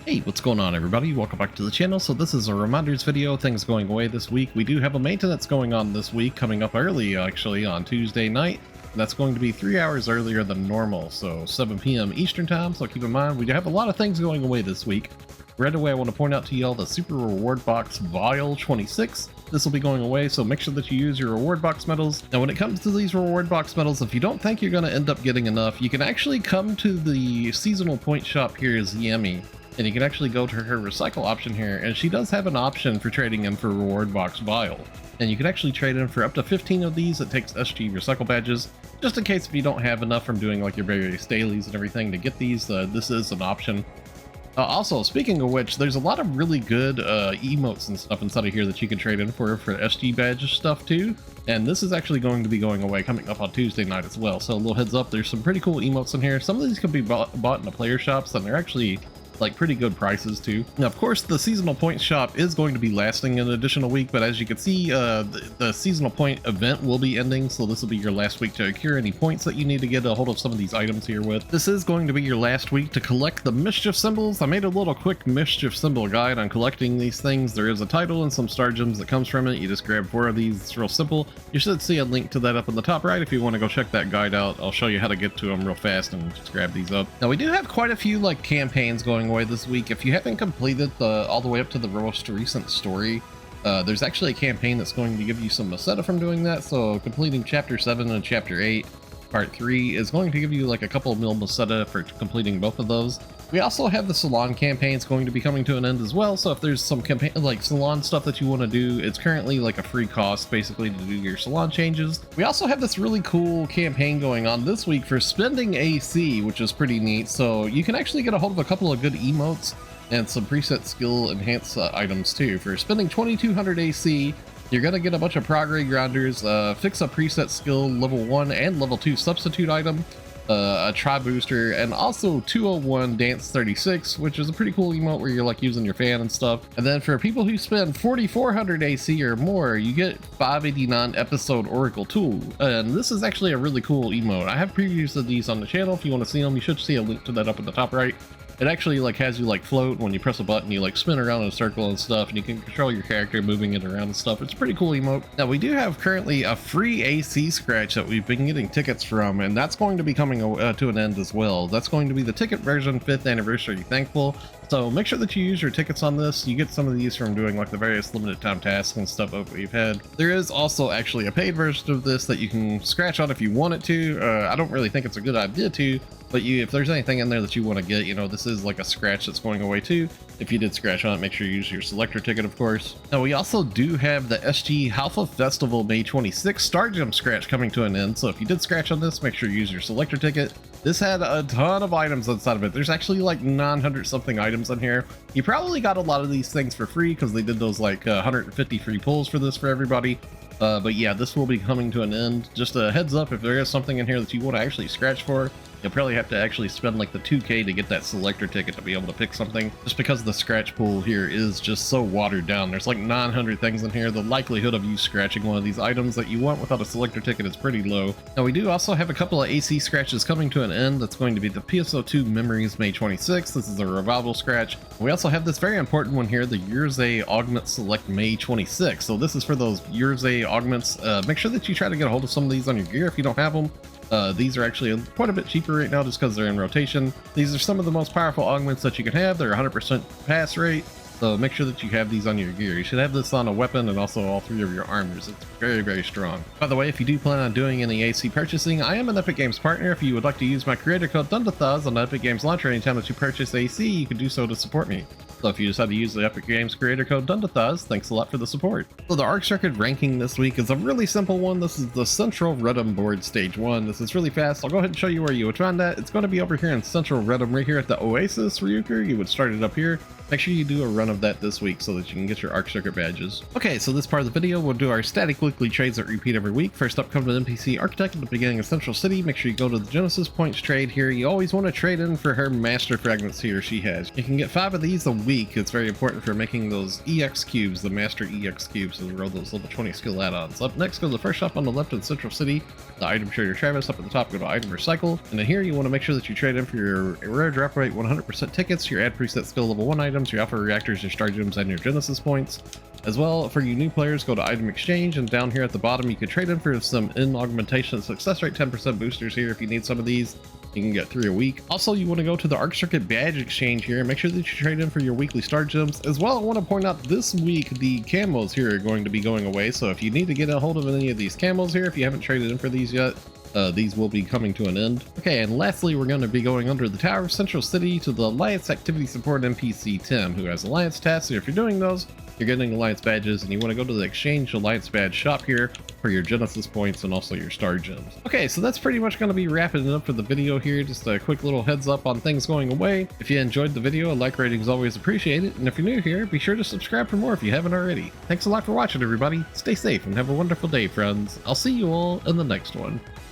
Hey, what's going on everybody? Welcome back to the channel. So this is a reminders video, things going away this week. We do have a maintenance going on this week, coming up early actually on Tuesday night. That's going to be 3 hours earlier than normal, so 7 p.m. Eastern time. So keep in mind, we do have a lot of things going away this week. Right away, I want to point out to y'all the Super Reward Box Vial 26. This will be going away, so make sure that you use your reward box medals. Now when it comes to these reward box medals, if you don't think you're going to end up getting enough, you can actually come to the seasonal point shop here as Yemi, and you can actually go to her recycle option here, and she does have an option for trading in for reward box vial. And you can actually trade in for up to 15 of these. It takes SG recycle badges, just in case if you don't have enough from doing like your various dailies and everything to get these, this is an option. Also, speaking of which, there's a lot of really good emotes and stuff inside of here that you can trade in for SG badge stuff too. And this is actually going to be going away coming up on Tuesday night as well. So a little heads up, there's some pretty cool emotes in here. Some of these can be bought in the player shops, and they're actually like pretty good prices too. Now of course the seasonal point shop is going to be lasting an additional week, but as you can see the seasonal point event will be ending, so this will be your last week to accrue any points that you need to get a hold of some of these items here with. This is going to be your last week to collect the mischief symbols. I made a little quick mischief symbol guide on collecting these things. There is a title and some star gems that comes from it. You just grab 4 of these. It's real simple. You should see a link to that up in the top right if you want to go check that guide out. I'll show you how to get to them real fast and just grab these up. Now we do have quite a few like campaigns going away this week. If you haven't completed all the way up to the most recent story, there's actually a campaign that's going to give you some Meseta from doing that. So completing chapter 7 and chapter 8 part 3 is going to give you like a couple of mil Meseta for completing both of those. We also have the salon campaigns going to be coming to an end as well, so if there's some campaign like salon stuff that you want to do, it's currently like a free cost basically to do your salon changes. We also have this really cool campaign going on this week for spending AC, which is pretty neat. So you can actually get a hold of a couple of good emotes and some preset skill enhance items too. For spending 2200 AC, you're gonna get a bunch of prograde grinders, fix a preset skill level 1 and level 2 substitute item, a tri booster, and also 201 dance 36, which is a pretty cool emote where you're like using your fan and stuff. And then for people who spend 4400 AC or more, you get 589 episode oracle tool, and this is actually a really cool emote. I have previews of these on the channel. If you want to see them, you should see a link to that up in the top right. It actually like has you like float. When you press a button, you like spin around in a circle and stuff, and you can control your character moving it around and stuff. It's a pretty cool emote. Now we do have currently a free AC scratch that we've been getting tickets from, and that's going to be coming to an end as well. That's going to be the ticket version 5th anniversary thankful. So make sure that you use your tickets on this. You get some of these from doing like the various limited time tasks and stuff that we've had. There is also actually a paid version of this that you can scratch on if you want it to. I don't really think it's a good idea to, but if there's anything in there that you want to get, you know, this is like a scratch that's going away too. If you did scratch on it, make sure you use your selector ticket, of course. Now we also do have the SG Halfa Festival May 26 Star Gem scratch coming to an end. So if you did scratch on this, make sure you use your selector ticket. This had a ton of items inside of it. There's actually like 900 something items in here. You probably got a lot of these things for free because they did those like 150 free pulls for this for everybody. But yeah, this will be coming to an end. Just a heads up, if there is something in here that you want to actually scratch for, you'll probably have to actually spend like the 2k to get that selector ticket to be able to pick something, just because the scratch pool here is just so watered down. There's like 900 things in here. The likelihood of you scratching one of these items that you want without a selector ticket is pretty low. Now we do also have a couple of AC scratches coming to an end. That's going to be the PSO2 Memories May 26. This is a revival scratch. We also have this very important one here, the Yurze Augment Select May 26. So this is for those Yurze augments. Make sure that you try to get a hold of some of these on your gear if you don't have them. These are actually quite a bit cheaper right now just because they're in rotation. These are some of the most powerful augments that you can have. They're 100% pass rate, so make sure that you have these on your gear. You should have this on a weapon and also all 3 of your armors. It's very, very strong. By the way, if you do plan on doing any AC purchasing, I am an Epic Games partner. If you would like to use my creator code THUNDATHIGHS on the Epic Games launcher anytime that you purchase AC, you can do so to support me. So if you decide to use the Epic Games creator code THUNDATHIGHS, thanks a lot for the support. So the Arc Circuit ranking this week is a really simple one. This is the Central Rhythm Board Stage 1. This is really fast. I'll go ahead and show you where you would find that. It's going to be over here in Central Rhythm, right here at the Oasis Ryuker. You would start it up here. Make sure you do a run run of that this week so that you can get your Arc Circuit badges. Okay, so this part of the video, we'll do our static weekly trades that repeat every week. First up, come to the NPC Architect at the beginning of Central City. Make sure you go to the Genesis Points trade here. You always want to trade in for her master fragments here she has. You can get 5 of these a week. It's very important for making those EX cubes, the master EX cubes, and roll those level 20 skill add-ons. Up next, go to the first shop on the left in Central City, the item trader Travis. Up at the top, go to item recycle, and then here you want to make sure that you trade in for your rare drop rate 100% tickets, your add preset skill level 1 items, your alpha reactors, your star gems, and your Genesis points. As well, for you new players, go to item exchange, and down here at the bottom you can trade in for some in augmentation success rate 10% boosters here if you need some of these. You can get 3 a week. Also, you want to go to the Arc Circuit badge exchange here and make sure that you trade in for your weekly star gems. As well, I want to point out this week the camos here are going to be going away, so if you need to get a hold of any of these camos here, if you haven't traded in for these yet, these will be coming to an end. Okay, and lastly, we're going to be going under the Tower of Central City to the Alliance Activity Support NPC Tim, who has Alliance tasks. So if you're doing those, you're getting Alliance badges, and you want to go to the Exchange Alliance badge shop here for your Genesis points and also your star gems. Okay, so that's pretty much going to be wrapping it up for the video here. Just a quick little heads up on things going away. If you enjoyed the video, a like rating is always appreciated, and if you're new here, be sure to subscribe for more if you haven't already. Thanks a lot for watching, everybody. Stay safe and have a wonderful day, friends. I'll see you all in the next one.